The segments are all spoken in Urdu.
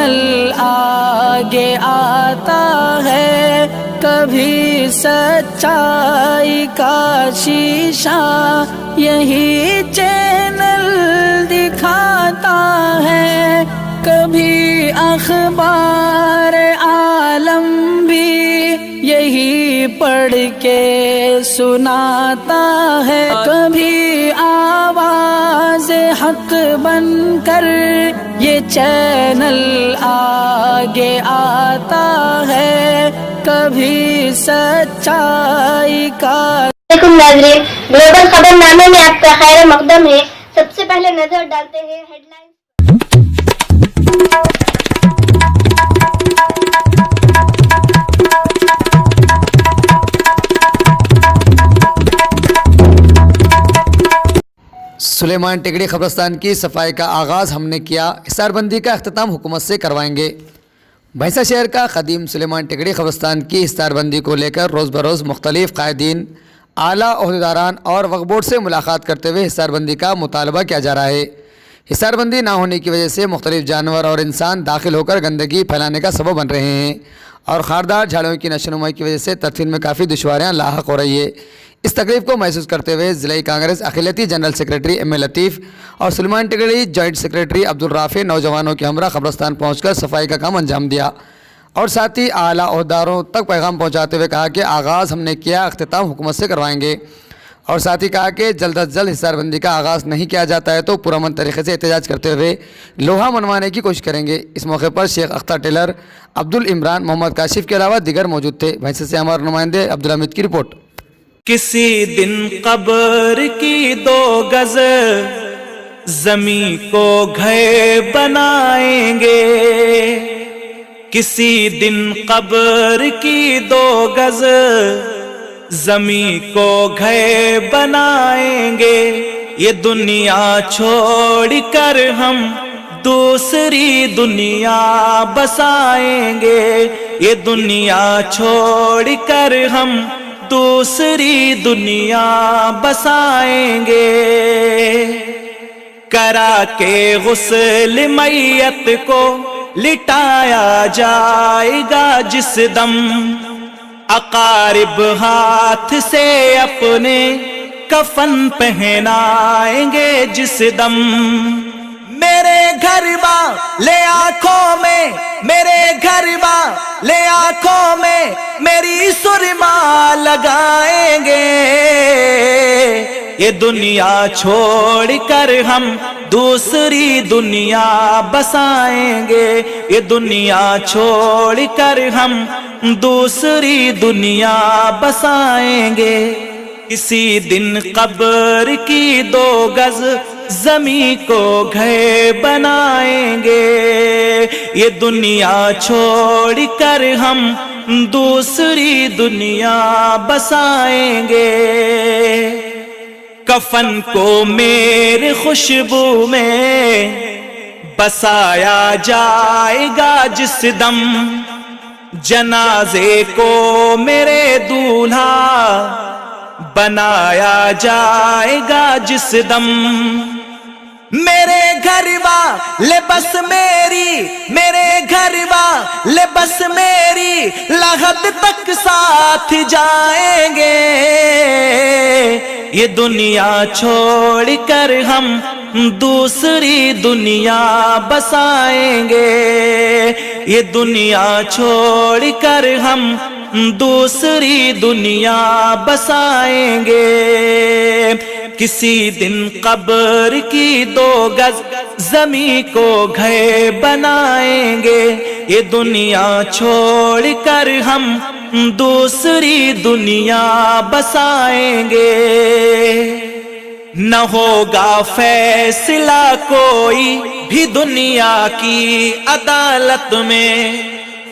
چینل آگے آتا ہے، کبھی سچائی کا شیشہ یہی چینل دکھاتا ہے، کبھی اخبار عالم بھی یہی پڑھ کے سناتا ہے، کبھی آواز حق بن کر یہ چینل آگے آتا ہے، کبھی سچائی کا۔ علیکم ناظرین، گلوبل خبر نامے میں آپ کا خیر مقدم ہے۔ سب سے پہلے نظر ڈالتے ہیں ہیڈ لائن۔ سلیمان ٹکڑی قبرستان کی صفائی کا آغاز ہم نے کیا، حصار بندی کا اختتام حکومت سے کروائیں گے۔ بھینسہ شہر کا قدیم سلیمان ٹکڑی قبرستان کی حصار بندی کو لے کر روز بروز مختلف قائدین، اعلیٰ عہدیداران اور وقف بورڈ سے ملاقات کرتے ہوئے حصار بندی کا مطالبہ کیا جا رہا ہے۔ حصار بندی نہ ہونے کی وجہ سے مختلف جانور اور انسان داخل ہو کر گندگی پھیلانے کا سبب بن رہے ہیں اور خاردار جھاڑیوں کی نشوونمائی کی وجہ سے تدفین میں کافی دشواریاں لاحق ہو رہی ہے۔ اس تکلیف کو محسوس کرتے ہوئے ضلعی کانگریس اقلیتی جنرل سیکریٹری ایم اے لطیف اور سلیمان ٹکڑی جوائنٹ سیکریٹری عبدالرافع نوجوانوں کے ہمراہ قبرستان پہنچ کر صفائی کا کام انجام دیا اور ساتھ ہی اعلیٰ عہدیداروں تک پیغام پہنچاتے ہوئے کہا کہ آغاز ہم نے کیا، اختتام حکومت سے کروائیں گے، اور ساتھ ہی کہا کہ جلد از جلد حصار بندی کا آغاز نہیں کیا جاتا ہے تو پرامن طریقے سے احتجاج کرتے ہوئے لوہا منوانے کی کوشش کریں گے۔ اس موقع پر شیخ اختر ٹیلر، عبدالعمران، محمد کاشف کے علاوہ دیگر موجود تھے۔ بھینسہ سے ہمارے نمائندے عبدالحمید کی رپورٹ۔ کسی دن قبر کی 2 گز زمین کو گھر بنائیں گے، کسی دن قبر کی 2 گز زمین کو گھر بنائیں گے، یہ دنیا چھوڑ کر ہم دوسری دنیا بسائیں گے، یہ دنیا چھوڑ کر ہم دوسری دنیا بسائیں گے، کرا کے غسل میت کو لٹایا جائے گا جس دم، اقارب ہاتھ سے اپنے کفن پہنائیں گے جس دم، میرے گھر والے آنکھوں میں، میرے گھر والے آنکھوں میں میری سرما لگائیں گے، یہ دنیا چھوڑ کر ہم دوسری دنیا بسائیں گے، یہ دنیا چھوڑ کر ہم دوسری دنیا بسائیں گے، کسی دن قبر کی 2 گز زمین کو گھر بنائیں گے، یہ دنیا چھوڑ کر ہم دوسری دنیا بسائیں گے، کفن کو میرے خوشبو میں بسایا جائے گا جس دم، جنازے کو میرے دولہا بنایا جائے گا جس دم، میرے گھر والے بس میری، میرے گھر والے بس میری لحد تک ساتھ جائیں گے، یہ دنیا چھوڑ کر ہم دوسری دنیا بسائیں گے، یہ دنیا چھوڑ کر ہم دوسری دنیا بسائیں گے، کسی دن قبر کی 2 گز زمین کو گھر بنائیں گے، یہ دنیا چھوڑ کر ہم دوسری دنیا بسائیں گے، نہ ہوگا فیصلہ کوئی بھی دنیا کی عدالت میں،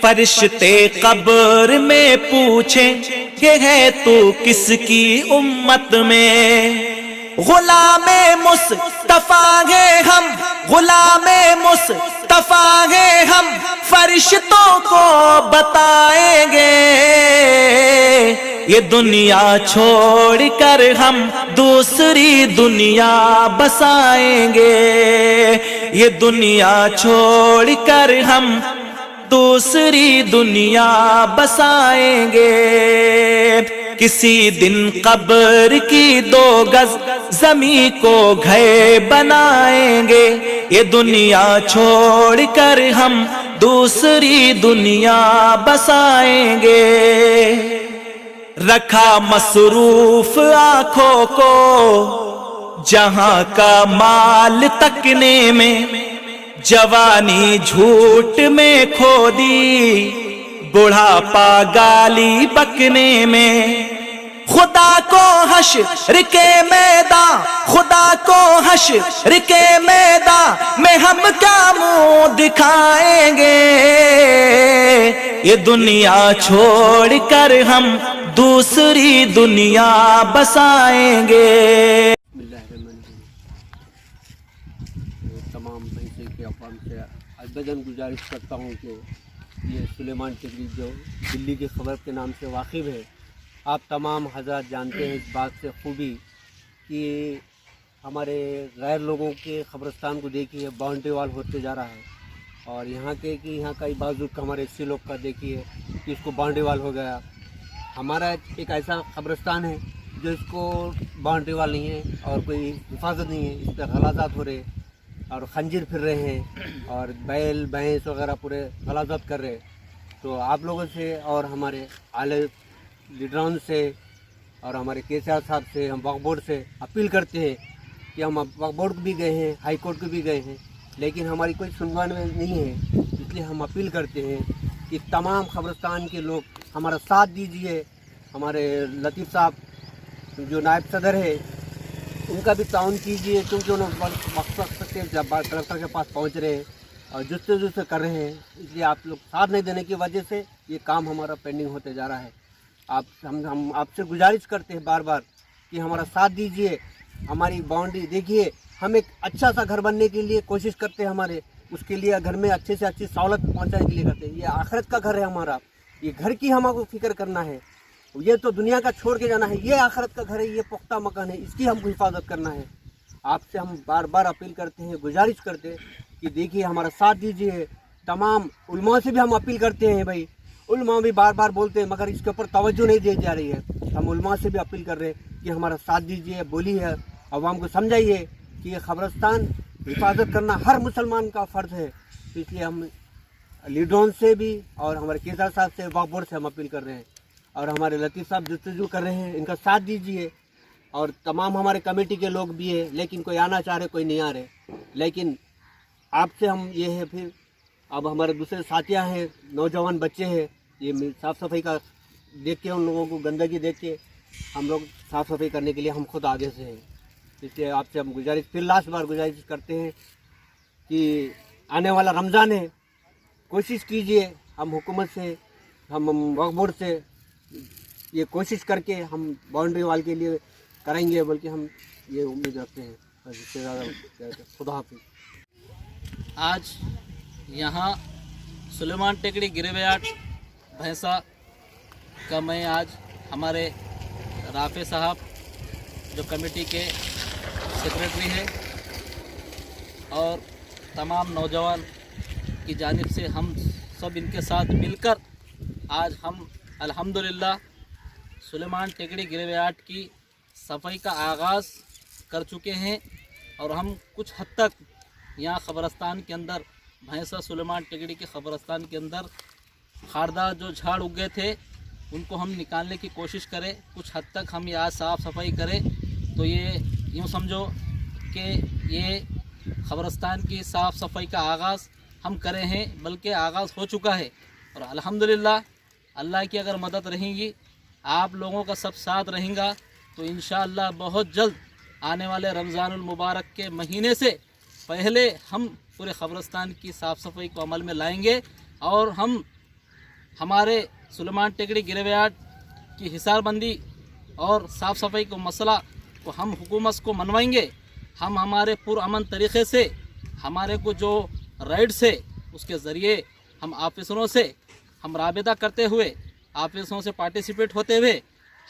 فرشتے قبر میں پوچھیں کہ ہے تو کس کی امت میں، غلام مصطفیٰ ہیں ہم، غلام مصطفیٰ ہیں ہم، فرشتوں کو بتائیں گے یہ دنیا چھوڑ کر ہم دوسری دنیا بسائیں گے، یہ دنیا چھوڑ کر ہم دوسری دنیا بسائیں گے، کسی دن قبر کی 2 گز زمین کو گھر بنائیں گے، یہ دنیا چھوڑ کر ہم دوسری دنیا بسائیں گے۔ رکھا مصروف آنکھوں کو جہاں کا مال تکنے میں، جوانی جھوٹ میں کھو دی، بڑھاپا گالی بکنے میں، خدا کو حشر کے میدان، خدا کو حشر کے میدان میں ہم کیا منہ دکھائیں گے، یہ دنیا چھوڑ کر ہم دوسری دنیا بسائیں گے۔ تمام بھینسے کے عوام سے ابداً گزارش کرتا ہوں کہ یہ سلیمان ٹکری جو دلی کی خبر کے نام سے واقف ہے، آپ تمام حضرات جانتے ہیں اس بات سے خوبی کہ ہمارے غیر لوگوں کے قبرستان کو دیکھیے باؤنڈری وال ہوتے جا رہا ہے، اور یہاں کے کہ یہاں کا بازو کا ہمارے اسی لوگ کا دیکھیے کہ اس کو باؤنڈری وال ہو گیا۔ ہمارا ایک ایسا قبرستان ہے جو اس کو باؤنڈری وال نہیں ہے اور کوئی حفاظت نہیں ہے، اس پہ غلاظات ہو رہے اور خنجر پھر رہے ہیں اور بیل بھینس وغیرہ پورے غلاظت کر رہے۔ تو آپ لوگوں سے اور ہمارے اعلی لیڈران سے اور ہمارے KCR صاحب سے، ہم وقف بورڈ سے اپیل کرتے ہیں کہ ہم وقف بورڈ کو بھی گئے ہیں، ہائی کورٹ کو بھی گئے ہیں، لیکن ہماری کوئی سنوائی نہیں ہے، اس لیے ہم اپیل کرتے ہیں کہ تمام قبرستان کے لوگ ہمارا ساتھ دیجیے۔ ہمارے لطیف صاحب جو نائب صدر ہے ان کا بھی تعاون کیجیے، کیونکہ انہوں وقت سے جب کلکٹر کے پاس پہنچ رہے ہیں اور جستے کر رہے ہیں، اس لیے آپ لوگ ساتھ نہیں دینے کی وجہ سے یہ کام ہمارا پینڈنگ ہوتے جا رہا ہے۔ ہم آپ سے گزارش کرتے ہیں بار بار کہ ہمارا ساتھ دیجیے، ہماری باؤنڈری دیکھیے، ہم ایک اچھا سا گھر بننے کے لیے کوشش کرتے ہیں، ہمارے اس کے لیے گھر میں اچھے سے اچھی سہولت پہنچانے کے لیے کرتے ہیں۔ یہ آخرت کا گھر ہے ہمارا، یہ گھر کی ہم کو فکر کرنا ہے، یہ تو دنیا کا چھوڑ کے جانا ہے، یہ آخرت کا گھر ہے، یہ پختہ مکان ہے، اس کی ہم کو حفاظت کرنا ہے۔ آپ سے ہم بار بار اپیل کرتے ہیں، گزارش کرتے ہیں کہ دیکھیے ہمارا ساتھ دیجیے۔ تمام علماء سے بھی ہم اپیل کرتے ہیں، بھائی علماء بھی بار بار بولتے ہیں مگر اس کے اوپر توجہ نہیں دی جا رہی ہے۔ ہم علماء سے بھی اپیل کر رہے ہیں کہ ہمارا ساتھ دیجیے، بولیے، عوام کو سمجھائیے کہ یہ قبرستان حفاظت کرنا ہر مسلمان کا فرض ہے۔ تو اس لیے ہم لیڈروں سے بھی اور ہمارے KCR صاحب سے، وقف بورڈ سے ہم اپیل کر رہے ہیں، اور ہمارے لطیف صاحب جستجو کر رہے ہیں، ان کا ساتھ دیجیے۔ اور تمام ہمارے کمیٹی کے لوگ بھی ہیں، لیکن کوئی آنا چاہ رہے کوئی نہیں آ رہے، لیکن آپ سے ہم یہ ہے، پھر اب ہمارے دوسرے ساتھیاں ہیں، نوجوان بچے ہیں، یہ صاف صفائی کا دیکھ کے ان لوگوں کو گندگی دیکھ کے ہم لوگ صاف صفائی کرنے کے لیے ہم خود آگے سے ہیں۔ اس لیے آپ سے ہم گزارش، پھر لاسٹ بار گزارش کرتے ہیں کہ آنے والا رمضان ہے، کوشش کیجئے، ہم حکومت سے، ہم وقف بورڈ سے یہ کوشش کر کے ہم باؤنڈری وال کے لیے کریں گے، بلکہ ہم یہ امید رکھتے ہیں۔ اس سے زیادہ خدا حافظ۔ آج یہاں سلیمان ٹیکری گریویاٹ بھینسا کا میں آج ہمارے رافع صاحب جو کمیٹی کے سیکریٹری ہیں اور تمام نوجوان کی جانب سے ہم سب ان کے ساتھ مل کر آج ہم الحمدللہ سلیمان ٹیکری گریویاٹ کی صفائی کا آغاز کر چکے ہیں، اور ہم کچھ حد تک یہاں قبرستان کے اندر بھینسا سلیمان ٹیکری کے قبرستان کے اندر خاردار جو جھاڑ اگ گئے تھے ان کو ہم نکالنے کی کوشش کریں، کچھ حد تک ہم یہاں صاف صفائی کریں، تو یہ یوں سمجھو کہ یہ قبرستان کی صاف صفائی کا آغاز ہم کرے ہیں، بلکہ آغاز ہو چکا ہے، اور الحمدللہ اللہ کی اگر مدد رہیں گی، آپ لوگوں کا سب ساتھ رہیں گا، تو انشاءاللہ بہت جلد آنے والے رمضان المبارک کے مہینے سے پہلے ہم پورے قبرستان کی صاف صفائی کو عمل میں لائیں گے، اور ہم ہمارے سلیمان ٹیکری گریویاٹ کی حصار بندی اور صاف صفائی کو مسئلہ کو ہم حکومت کو منوائیں گے۔ ہم ہمارے پرامن طریقے سے ہمارے کو جو رائٹس ہے اس کے ذریعے ہم آفیسروں سے ہم رابطہ کرتے ہوئے، آفیسروں سے پارٹیسپیٹ ہوتے ہوئے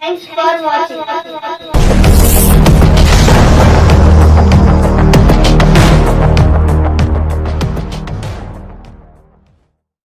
Thanks for watching.